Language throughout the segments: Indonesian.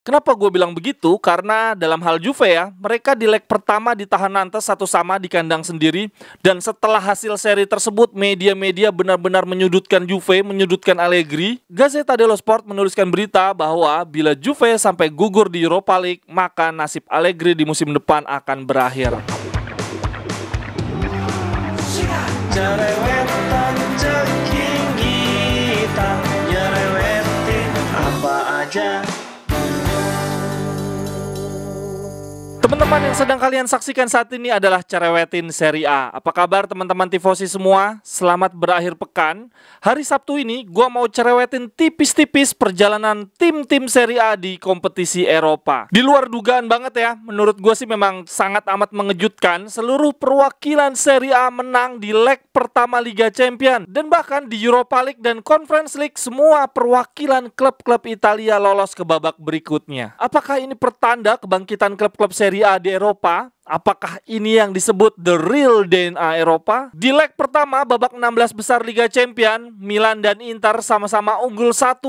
Kenapa gue bilang begitu? Karena dalam hal Juve ya, mereka di leg pertama ditahan nantes 1-1 di kandang sendiri. Dan setelah hasil seri tersebut, media-media benar-benar menyudutkan Juve, menyudutkan Allegri. Gazzetta dello Sport menuliskan berita bahwa bila Juve sampai gugur di Europa League, maka nasib Allegri di musim depan akan berakhir. Jerewetan ceking kita, nyerewetin apa aja. Teman-teman yang sedang kalian saksikan saat ini adalah Cerewetin Serie A. Apa kabar teman-teman tifosi semua? Selamat berakhir pekan. Hari Sabtu ini gua mau cerewetin tipis-tipis perjalanan tim-tim Serie A di kompetisi Eropa. Di luar dugaan banget ya, menurut gua sih memang sangat amat mengejutkan. Seluruh perwakilan Serie A menang di leg pertama Liga Champions. Dan bahkan di Europa League dan Conference League, semua perwakilan klub-klub Italia lolos ke babak berikutnya. Apakah ini pertanda kebangkitan klub-klub Serie A di Eropa? Apakah ini yang disebut the real DNA Eropa? Di leg pertama babak 16 besar Liga Champions, Milan dan Inter sama-sama unggul 1-0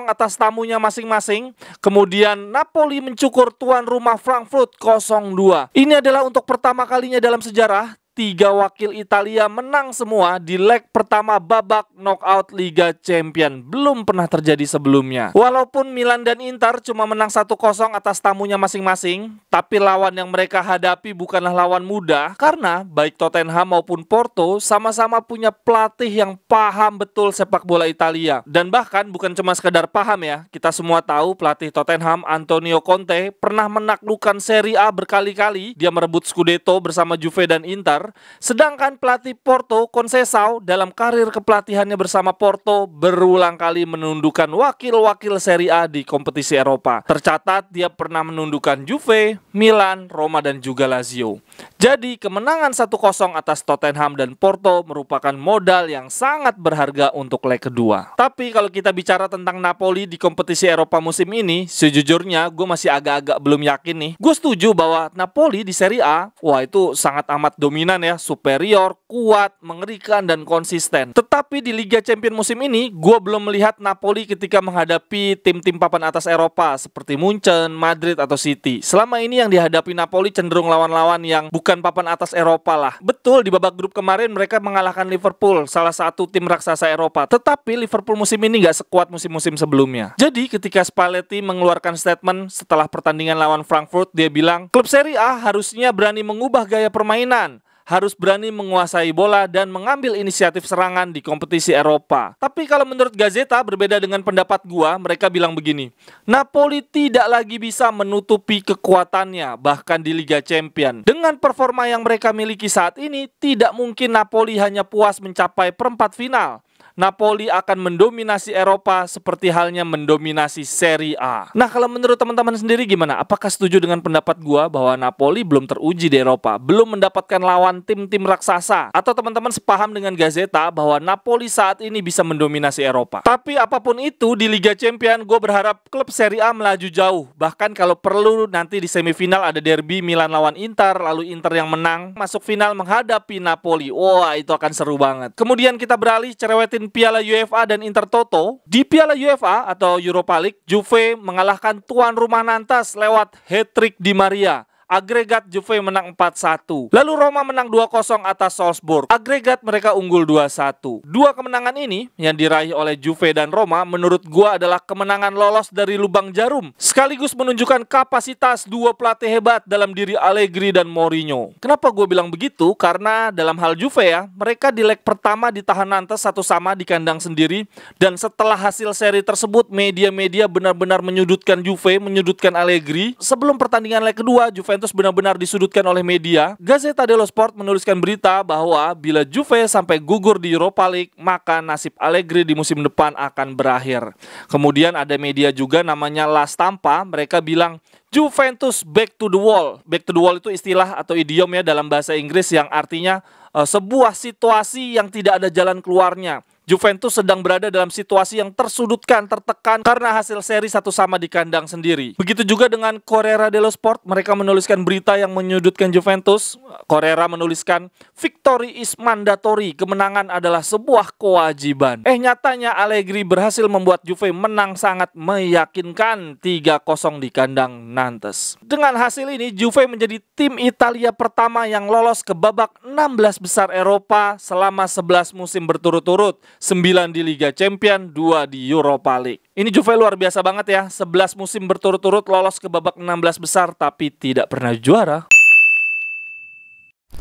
atas tamunya masing-masing. Kemudian Napoli mencukur tuan rumah Frankfurt 0-2. Ini adalah untuk pertama kalinya dalam sejarah 3 wakil Italia menang semua di leg pertama babak knockout Liga Champions. Belum pernah terjadi sebelumnya. Walaupun Milan dan Inter cuma menang 1-0 atas tamunya masing-masing, tapi lawan yang mereka hadapi bukanlah lawan mudah, karena baik Tottenham maupun Porto sama-sama punya pelatih yang paham betul sepak bola Italia. Dan bahkan bukan cuma sekedar paham ya, kita semua tahu pelatih Tottenham Antonio Conte pernah menaklukkan Serie A berkali-kali. Dia merebut Scudetto bersama Juve dan Inter. Sedangkan pelatih Porto, Conceição, dalam karir kepelatihannya bersama Porto berulang kali menundukkan wakil-wakil Serie A di kompetisi Eropa. Tercatat dia pernah menundukkan Juve, Milan, Roma dan juga Lazio. Jadi kemenangan 1-0 atas Tottenham dan Porto merupakan modal yang sangat berharga untuk leg kedua. Tapi kalau kita bicara tentang Napoli di kompetisi Eropa musim ini, sejujurnya gue masih agak-agak belum yakin nih. Gue setuju bahwa Napoli di Serie A, wah itu sangat amat dominan ya, superior, kuat, mengerikan dan konsisten. Tetapi di Liga Champions musim ini, gue belum melihat Napoli ketika menghadapi tim-tim papan atas Eropa seperti Munchen, Madrid atau City. Selama ini yang dihadapi Napoli cenderung lawan-lawan yang bukan papan atas Eropa lah. Betul, di babak grup kemarin mereka mengalahkan Liverpool, salah satu tim raksasa Eropa. Tetapi Liverpool musim ini nggak sekuat musim-musim sebelumnya. Jadi ketika Spalletti mengeluarkan statement setelah pertandingan lawan Frankfurt, dia bilang, klub Serie A harusnya berani mengubah gaya permainan, harus berani menguasai bola dan mengambil inisiatif serangan di kompetisi Eropa. Tapi kalau menurut Gazzetta berbeda dengan pendapat gua, mereka bilang begini, Napoli tidak lagi bisa menutupi kekuatannya bahkan di Liga Champions. Dengan performa yang mereka miliki saat ini, tidak mungkin Napoli hanya puas mencapai perempat final. Napoli akan mendominasi Eropa seperti halnya mendominasi Serie A. Nah, kalau menurut teman-teman sendiri gimana? Apakah setuju dengan pendapat gua bahwa Napoli belum teruji di Eropa, belum mendapatkan lawan tim-tim raksasa? Atau teman-teman sepaham dengan Gazzetta bahwa Napoli saat ini bisa mendominasi Eropa? Tapi apapun itu, di Liga Champions gue berharap klub Serie A melaju jauh. Bahkan kalau perlu nanti di semifinal ada derby Milan lawan Inter, lalu Inter yang menang masuk final menghadapi Napoli. Wah, itu akan seru banget. Kemudian kita beralih cerewetin Piala UEFA dan Intertoto. Di Piala UEFA atau Europa League, Juve mengalahkan tuan rumah Nantes lewat hat-trick Di Maria. Agregat Juve menang 4-1. Lalu Roma menang 2-0 atas Salzburg. Agregat mereka unggul 2-1. Dua kemenangan ini yang diraih oleh Juve dan Roma menurut gua adalah kemenangan lolos dari lubang jarum. Sekaligus menunjukkan kapasitas dua pelatih hebat dalam diri Allegri dan Mourinho. Kenapa gua bilang begitu? Karena dalam hal Juve ya, mereka di leg pertama ditahan nantes 1-1 di kandang sendiri. Dan setelah hasil seri tersebut, media-media benar-benar menyudutkan Juve, menyudutkan Allegri. Sebelum pertandingan leg kedua, Juventus benar-benar disudutkan oleh media. Gazzetta dello Sport menuliskan berita bahwa bila Juve sampai gugur di Europa League, maka nasib Allegri di musim depan akan berakhir. Kemudian ada media juga namanya La Stampa, mereka bilang Juventus back to the wall. Back to the wall itu istilah atau idiom ya dalam bahasa Inggris yang artinya sebuah situasi yang tidak ada jalan keluarnya. Juventus sedang berada dalam situasi yang tersudutkan, tertekan karena hasil seri 1-1 di kandang sendiri. Begitu juga dengan Corriere dello Sport, mereka menuliskan berita yang menyudutkan Juventus. Corriere menuliskan, "Victory is mandatory," kemenangan adalah sebuah kewajiban. Nyatanya Allegri berhasil membuat Juve menang sangat meyakinkan 3-0 di kandang Nantes. Dengan hasil ini, Juve menjadi tim Italia pertama yang lolos ke babak 16 besar Eropa selama 11 musim berturut-turut. 9 di Liga Champions, 2 di Europa League. Ini Juve luar biasa banget ya, 11 musim berturut-turut lolos ke babak 16 besar tapi tidak pernah juara.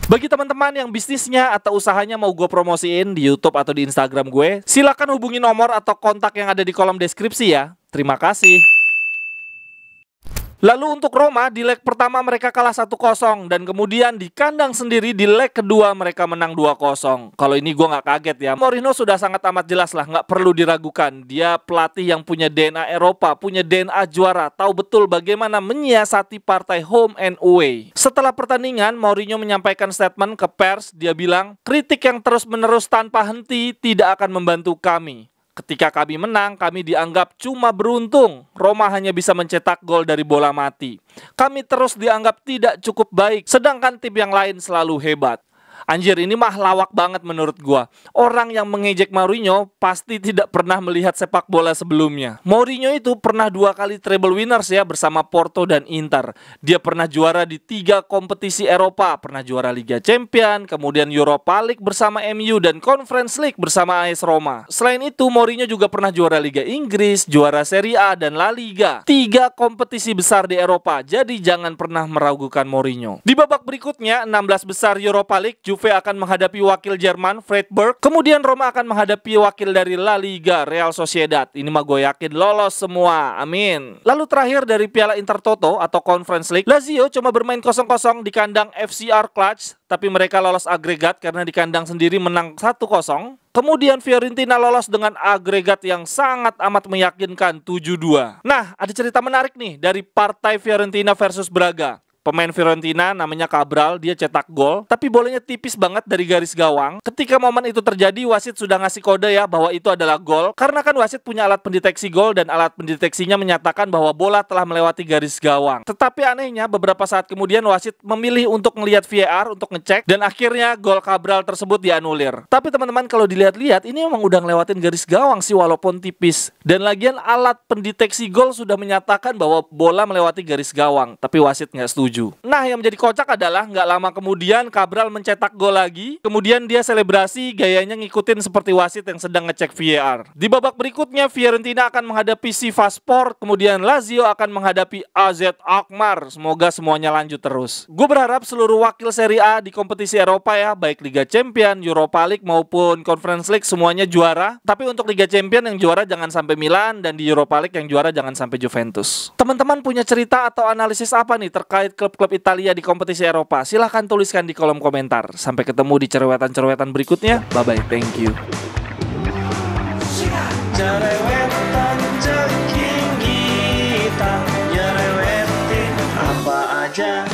Bagi teman-teman yang bisnisnya atau usahanya mau gue promosiin di YouTube atau di Instagram gue, silakan hubungi nomor atau kontak yang ada di kolom deskripsi ya. Terima kasih. Lalu untuk Roma, di leg pertama mereka kalah 1-0 dan kemudian di kandang sendiri di leg kedua mereka menang 2-0. Kalau ini gue nggak kaget ya. Mourinho sudah sangat amat jelas lah, nggak perlu diragukan. Dia pelatih yang punya DNA Eropa, punya DNA juara, tahu betul bagaimana menyiasati partai home and away. Setelah pertandingan, Mourinho menyampaikan statement ke pers. Dia bilang, "Kritik yang terus-menerus tanpa henti tidak akan membantu kami. Ketika kami menang, kami dianggap cuma beruntung. Roma hanya bisa mencetak gol dari bola mati. Kami terus dianggap tidak cukup baik, sedangkan tim yang lain selalu hebat." Anjir, ini mah lawak banget menurut gua. Orang yang mengejek Mourinho pasti tidak pernah melihat sepak bola sebelumnya. Mourinho itu pernah 2 kali treble winners ya bersama Porto dan Inter. Dia pernah juara di 3 kompetisi Eropa, pernah juara Liga Champions, kemudian Europa League bersama MU dan Conference League bersama AS Roma. Selain itu, Mourinho juga pernah juara Liga Inggris, juara Serie A dan La Liga. 3 kompetisi besar di Eropa. Jadi jangan pernah meragukan Mourinho. Di babak berikutnya, 16 besar Europa League, Juve akan menghadapi wakil Jerman Freiburg. Kemudian Roma akan menghadapi wakil dari La Liga Real Sociedad. Ini mah gue yakin lolos semua. Amin. Lalu terakhir dari Piala Intertoto atau Conference League, Lazio cuma bermain 0-0 di kandang FCR Cluj, tapi mereka lolos agregat karena di kandang sendiri menang 1-0. Kemudian Fiorentina lolos dengan agregat yang sangat amat meyakinkan 7-2. Nah, ada cerita menarik nih dari partai Fiorentina versus Braga. Pemain Fiorentina namanya Cabral, dia cetak gol, tapi bolanya tipis banget dari garis gawang. Ketika momen itu terjadi, wasit sudah ngasih kode ya bahwa itu adalah gol. Karena kan wasit punya alat pendeteksi gol dan alat pendeteksinya menyatakan bahwa bola telah melewati garis gawang. Tetapi anehnya beberapa saat kemudian wasit memilih untuk melihat VAR untuk ngecek dan akhirnya gol Cabral tersebut dianulir. Tapi teman-teman kalau dilihat-lihat ini memang udah ngelewatin garis gawang sih walaupun tipis. Dan lagian alat pendeteksi gol sudah menyatakan bahwa bola melewati garis gawang, tapi wasit nggak setuju. Nah, yang menjadi kocak adalah nggak lama kemudian Cabral mencetak gol lagi. Kemudian dia selebrasi gayanya ngikutin seperti wasit yang sedang ngecek VAR. Di babak berikutnya Fiorentina akan menghadapi Sivasspor. Kemudian Lazio akan menghadapi AZ Alkmaar. Semoga semuanya lanjut terus. Gue berharap seluruh wakil Serie A di kompetisi Eropa ya, baik Liga Champions, Europa League maupun Conference League semuanya juara. Tapi untuk Liga Champions yang juara jangan sampai Milan dan di Europa League yang juara jangan sampai Juventus. Teman-teman punya cerita atau analisis apa nih terkait klub-klub Italia di kompetisi Eropa? Silahkan tuliskan di kolom komentar. Sampai ketemu di cerewetan-cerewetan berikutnya. Bye-bye, thank you. Cerewetan ceking kita, nyerewetin apa aja.